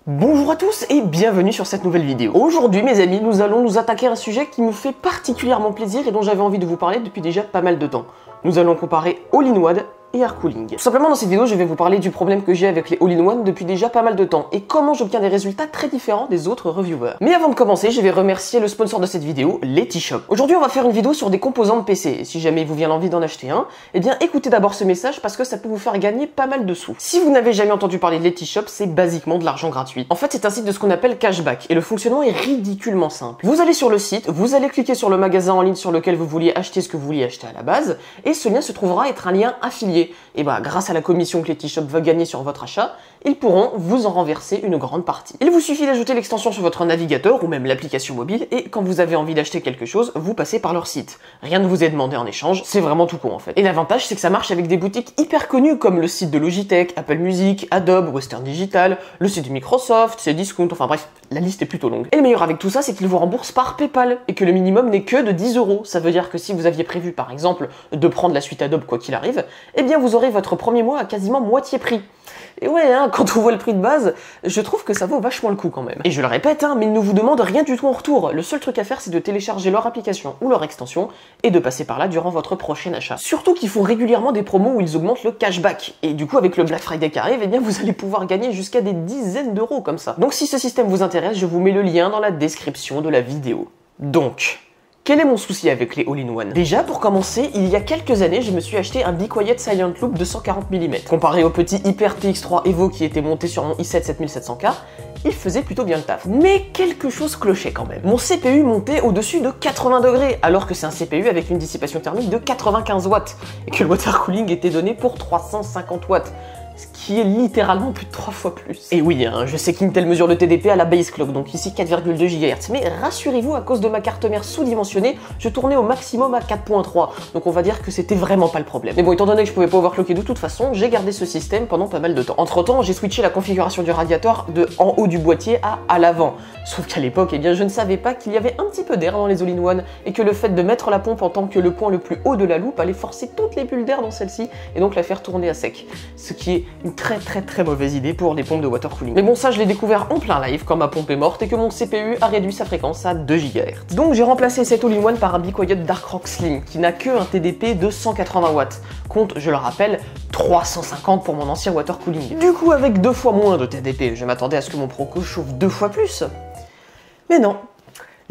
Bonjour à tous et bienvenue sur cette nouvelle vidéo. Aujourd'hui mes amis, nous allons nous attaquer à un sujet qui me fait particulièrement plaisir et dont j'avais envie de vous parler depuis déjà pas mal de temps. Nous allons comparer All-in-One et Air Cooling. Tout simplement dans cette vidéo je vais vous parler du problème que j'ai avec les All-in-One depuis déjà pas mal de temps et comment j'obtiens des résultats très différents des autres reviewers. Mais avant de commencer, je vais remercier le sponsor de cette vidéo, Letishop. Aujourd'hui on va faire une vidéo sur des composants de PC et si jamais il vous vient l'envie d'en acheter un, eh bien écoutez d'abord ce message parce que ça peut vous faire gagner pas mal de sous. Si vous n'avez jamais entendu parler de Letishop, c'est basiquement de l'argent gratuit. En fait c'est un site de ce qu'on appelle cashback et le fonctionnement est ridiculement simple. Vous allez sur le site, vous allez cliquer sur le magasin en ligne sur lequel vous vouliez acheter ce que vous vouliez acheter à la base et ce lien se trouvera être un lien affilié. Et bah grâce à la commission que Letishop va gagner sur votre achat, ils pourront vous en renverser une grande partie. Il vous suffit d'ajouter l'extension sur votre navigateur ou même l'application mobile et quand vous avez envie d'acheter quelque chose, vous passez par leur site. Rien ne vous est demandé en échange, c'est vraiment tout con en fait. Et l'avantage c'est que ça marche avec des boutiques hyper connues comme le site de Logitech, Apple Music, Adobe, Western Digital, le site de Microsoft, Cdiscount, enfin bref, la liste est plutôt longue. Et le meilleur avec tout ça, c'est qu'ils vous remboursent par PayPal et que le minimum n'est que de 10 €. Ça veut dire que si vous aviez prévu par exemple de prendre la suite Adobe quoi qu'il arrive, eh bien vous aurez votre premier mois à quasiment moitié prix. Et ouais, hein, quand on voit le prix de base, je trouve que ça vaut vachement le coup quand même. Et je le répète, hein, mais ils ne vous demandent rien du tout en retour. Le seul truc à faire, c'est de télécharger leur application ou leur extension et de passer par là durant votre prochain achat. Surtout qu'ils font régulièrement des promos où ils augmentent le cashback. Et du coup, avec le Black Friday qui arrive, eh bien, vous allez pouvoir gagner jusqu'à des dizaines d'euros comme ça. Donc si ce système vous intéresse, je vous mets le lien dans la description de la vidéo. Donc, quel est mon souci avec les All-in-One? Déjà, pour commencer, il y a quelques années, je me suis acheté un Be Quiet Silent Loop de 140 mm. Comparé au petit Hyper TX3 Evo qui était monté sur mon i7 7700K, il faisait plutôt bien le taf. Mais quelque chose clochait quand même. Mon CPU montait au-dessus de 80 degrés, alors que c'est un CPU avec une dissipation thermique de 95 watts, et que le water cooling était donné pour 350 watts. Ce qui est littéralement plus de 3 fois plus. Et oui, hein, je sais qu'Intel mesure le TDP à la base clock, donc ici 4,2 GHz, mais rassurez-vous, à cause de ma carte mère sous-dimensionnée, je tournais au maximum à 4.3, donc on va dire que c'était vraiment pas le problème. Mais bon, étant donné que je pouvais pas overclocker de toute façon, j'ai gardé ce système pendant pas mal de temps. Entre temps, j'ai switché la configuration du radiateur de en haut du boîtier à l'avant. Sauf qu'à l'époque, eh bien, je ne savais pas qu'il y avait un petit peu d'air dans les All-in-One, et que le fait de mettre la pompe en tant que le point le plus haut de la loupe allait forcer toutes les bulles d'air dans celle-ci, et donc la faire tourner à sec. Ce qui est une très mauvaise idée pour les pompes de water cooling. Mais bon, ça je l'ai découvert en plein live quand ma pompe est morte et que mon CPU a réduit sa fréquence à 2 GHz. Donc j'ai remplacé cet All-in-One par un Be Quiet Dark Rock Slim qui n'a que un TDP de 180 watts, compte, je le rappelle, 350 pour mon ancien water cooling. Du coup avec 2 fois moins de TDP, je m'attendais à ce que mon Proco chauffe 2 fois plus. Mais non,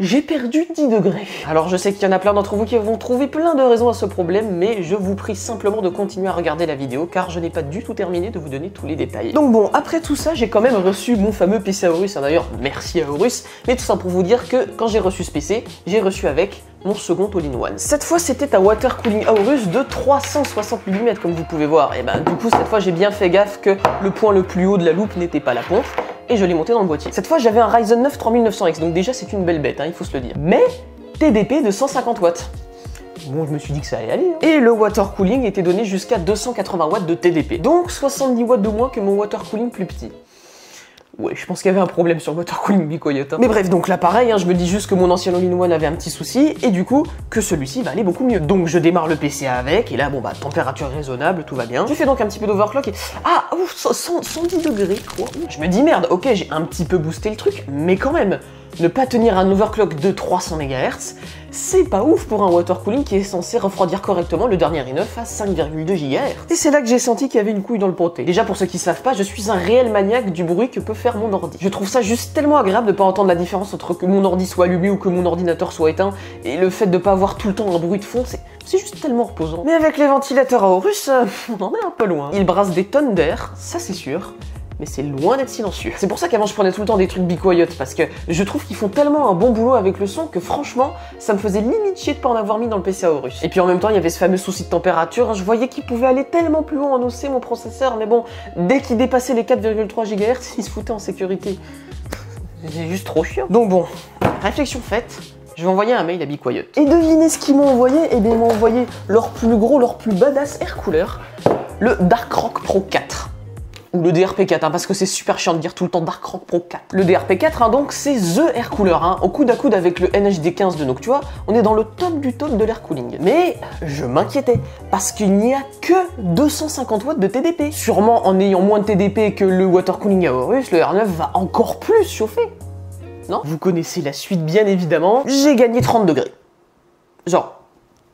j'ai perdu 10 degrés. Alors je sais qu'il y en a plein d'entre vous qui vont trouver plein de raisons à ce problème, mais je vous prie simplement de continuer à regarder la vidéo car je n'ai pas du tout terminé de vous donner tous les détails. Donc bon, après tout ça, j'ai quand même reçu mon fameux PC Aorus, d'ailleurs merci Aorus, mais tout ça pour vous dire que quand j'ai reçu ce PC, j'ai reçu avec mon second All-in-One. Cette fois, c'était un water cooling Aorus de 360 mm comme vous pouvez voir. Et ben du coup, cette fois, j'ai bien fait gaffe que le point le plus haut de la loupe n'était pas la pompe. Et je l'ai monté dans le boîtier. Cette fois, j'avais un Ryzen 9 3900X, donc déjà c'est une belle bête, hein, il faut se le dire. Mais TDP de 150 watts. Bon, je me suis dit que ça allait aller. Hein. Et le water cooling était donné jusqu'à 280 watts de TDP. Donc 70 watts de moins que mon water cooling plus petit. Ouais, je pense qu'il y avait un problème sur le water cooling Be Quiet. Hein. Mais bref, donc là pareil, hein, je me dis juste que mon ancien All-in-One avait un petit souci, et du coup, que celui-ci va aller beaucoup mieux. Donc je démarre le PC avec, et là, bon bah, température raisonnable, tout va bien. Je fais donc un petit peu d'overclock, et... Ah, ouf, 110 degrés, quoi. Je me dis, merde, ok, j'ai un petit peu boosté le truc, mais quand même, ne pas tenir un overclock de 300 MHz, c'est pas ouf pour un water cooling qui est censé refroidir correctement le dernier i9 à 5,2 GHz. Et c'est là que j'ai senti qu'il y avait une couille dans le poté. Déjà pour ceux qui savent pas, je suis un réel maniaque du bruit que peut faire mon ordi. Je trouve ça juste tellement agréable de pas entendre la différence entre que mon ordi soit allumé ou que mon ordinateur soit éteint, et le fait de pas avoir tout le temps un bruit de fond, c'est juste tellement reposant. Mais avec les ventilateurs Aorus, on en est un peu loin. Ils brassent des tonnes d'air, ça c'est sûr. Mais c'est loin d'être silencieux. C'est pour ça qu'avant je prenais tout le temps des trucs Be Quiet, parce que je trouve qu'ils font tellement un bon boulot avec le son que franchement, ça me faisait limite chier de pas en avoir mis dans le PC Aorus. Et puis en même temps, il y avait ce fameux souci de température, je voyais qu'il pouvait aller tellement plus haut en OC mon processeur, mais bon, dès qu'il dépassait les 4,3 GHz, il se foutait en sécurité. C'est juste trop chiant. Donc bon, réflexion faite, je vais envoyer un mail à Be Quiet. Et devinez ce qu'ils m'ont envoyé? Eh bien ils m'ont envoyé leur plus gros, leur plus badass air cooler, le Dark Rock Pro 4. ou le DRP4, hein, parce que c'est super chiant de dire tout le temps Dark Rock Pro 4. Le DRP4, hein, donc, c'est The Air Cooler, hein, au coude à coude avec le NHD15 de Noctua, on est dans le top du top de l'air cooling. Mais je m'inquiétais, parce qu'il n'y a que 250 watts de TDP. Sûrement en ayant moins de TDP que le water cooling Aorus, le R9 va encore plus chauffer. Non? Vous connaissez la suite bien évidemment, j'ai gagné 30 degrés. Genre,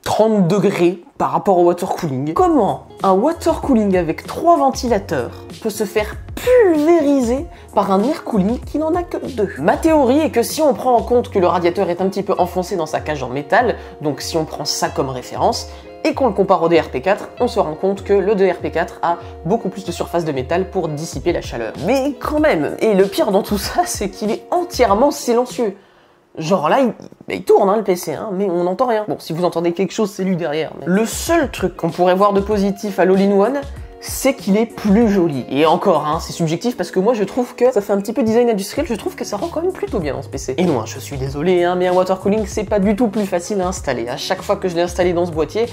30 degrés par rapport au water cooling. Comment un water cooling avec 3 ventilateurs peut se faire pulvériser par un air cooling qui n'en a que 2? Ma théorie est que si on prend en compte que le radiateur est un petit peu enfoncé dans sa cage en métal, donc si on prend ça comme référence, et qu'on le compare au DRP4, on se rend compte que le DRP4 a beaucoup plus de surface de métal pour dissiper la chaleur. Mais quand même, et le pire dans tout ça, c'est qu'il est entièrement silencieux. Genre là, il tourne hein, le PC, hein, mais on n'entend rien. Bon, si vous entendez quelque chose, c'est lui derrière. Mais... Le seul truc qu'on pourrait voir de positif à l'All-in-One, c'est qu'il est plus joli. Et encore, hein, c'est subjectif parce que moi je trouve que ça fait un petit peu design industriel, je trouve que ça rend quand même plutôt bien dans ce PC. Et non, je suis désolé, hein, mais un water cooling c'est pas du tout plus facile à installer. À chaque fois que je l'ai installé dans ce boîtier,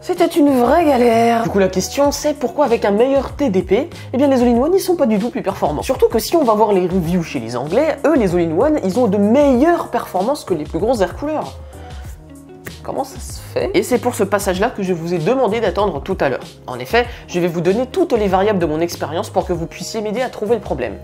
c'était une vraie galère. Du coup la question c'est pourquoi avec un meilleur TDP, eh bien les All-in-One ils sont pas du tout plus performants. Surtout que si on va voir les reviews chez les Anglais, eux les All-in-One ils ont de meilleures performances que les plus gros air coolers. Comment ça se fait? Et c'est pour ce passage-là que je vous ai demandé d'attendre tout à l'heure. En effet, je vais vous donner toutes les variables de mon expérience pour que vous puissiez m'aider à trouver le problème.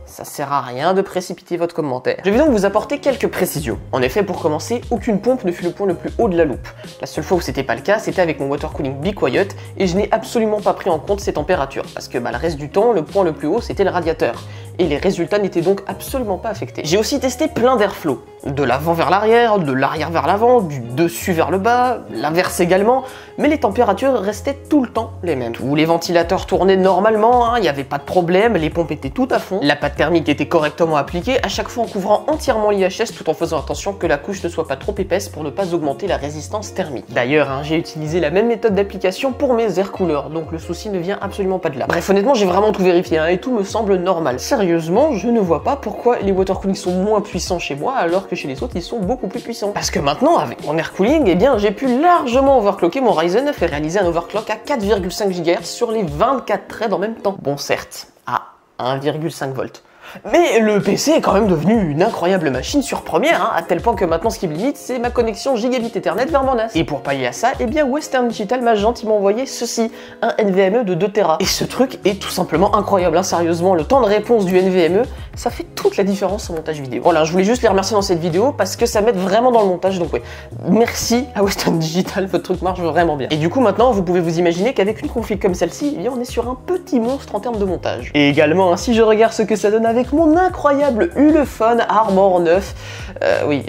Ça sert à rien de précipiter votre commentaire. Je vais donc vous apporter quelques précisions. En effet, pour commencer, aucune pompe ne fut le point le plus haut de la loupe. La seule fois où c'était pas le cas, c'était avec mon water cooling Be Quiet, et je n'ai absolument pas pris en compte ces températures, parce que le reste du temps, le point le plus haut, c'était le radiateur. Et les résultats n'étaient donc absolument pas affectés. J'ai aussi testé plein d'airflow. De l'avant vers l'arrière, de l'arrière vers l'avant, du dessus vers le bas, l'inverse également, mais les températures restaient tout le temps les mêmes. Tous les ventilateurs tournaient normalement, il n'y avait pas de problème, les pompes étaient tout à fond, la pâte thermique était correctement appliquée, à chaque fois en couvrant entièrement l'IHS tout en faisant attention que la couche ne soit pas trop épaisse pour ne pas augmenter la résistance thermique. D'ailleurs, j'ai utilisé la même méthode d'application pour mes air coolers, donc le souci ne vient absolument pas de là. Bref, honnêtement, j'ai vraiment tout vérifié, et tout me semble normal. Sérieusement, je ne vois pas pourquoi les water cooling sont moins puissants chez moi alors que chez les autres ils sont beaucoup plus puissants. Parce que maintenant avec mon air cooling, eh bien j'ai pu largement overclocker mon Ryzen 9 et réaliser un overclock à 4,5 GHz sur les 24 threads en même temps. Bon certes, à 1,5 volts. Mais le PC est quand même devenu une incroyable machine sur première, à tel point que maintenant ce qui me limite c'est ma connexion gigabit Ethernet vers mon NAS. Et pour pallier à ça, eh bien Western Digital m'a gentiment envoyé ceci, un NVMe de 2 Tera. Et ce truc est tout simplement incroyable, sérieusement, le temps de réponse du NVMe, ça fait toute la différence au montage vidéo. Voilà, je voulais juste les remercier dans cette vidéo parce que ça m'aide vraiment dans le montage, donc ouais, merci à Western Digital, votre truc marche vraiment bien. Et du coup maintenant, vous pouvez vous imaginer qu'avec une config comme celle-ci, eh bien on est sur un petit monstre en termes de montage. Et également, si je regarde ce que ça donne avec mon incroyable Ulefone Armor 9. Oui,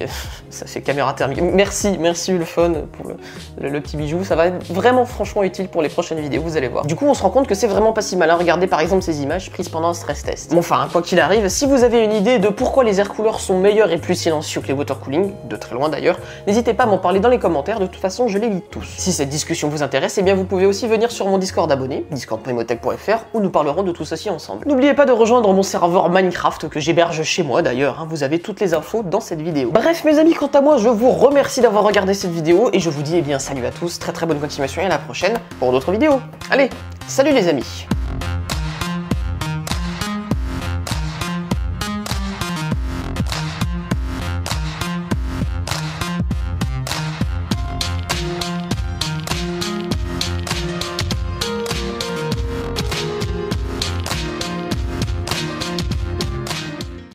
ça fait caméra thermique. Merci Ulefone pour le petit bijou. Ça va être vraiment franchement utile pour les prochaines vidéos, vous allez voir. Du coup, on se rend compte que c'est vraiment pas si mal. Regardez par exemple ces images prises pendant un stress test. Bon, enfin, quoi qu'il arrive, si vous avez une idée de pourquoi les air coolers sont meilleurs et plus silencieux que les water cooling, de très loin d'ailleurs, n'hésitez pas à m'en parler dans les commentaires. De toute façon, je les lis tous. Si cette discussion vous intéresse, eh bien vous pouvez aussi venir sur mon Discord abonné, discord.imotech.fr, où nous parlerons de tout ceci ensemble. N'oubliez pas de rejoindre mon serveur Minecraft que j'héberge chez moi d'ailleurs, vous avez toutes les infos dans cette vidéo. Bref mes amis, quant à moi je vous remercie d'avoir regardé cette vidéo et je vous dis eh bien salut à tous, très bonne continuation et à la prochaine pour d'autres vidéos. Allez, salut les amis.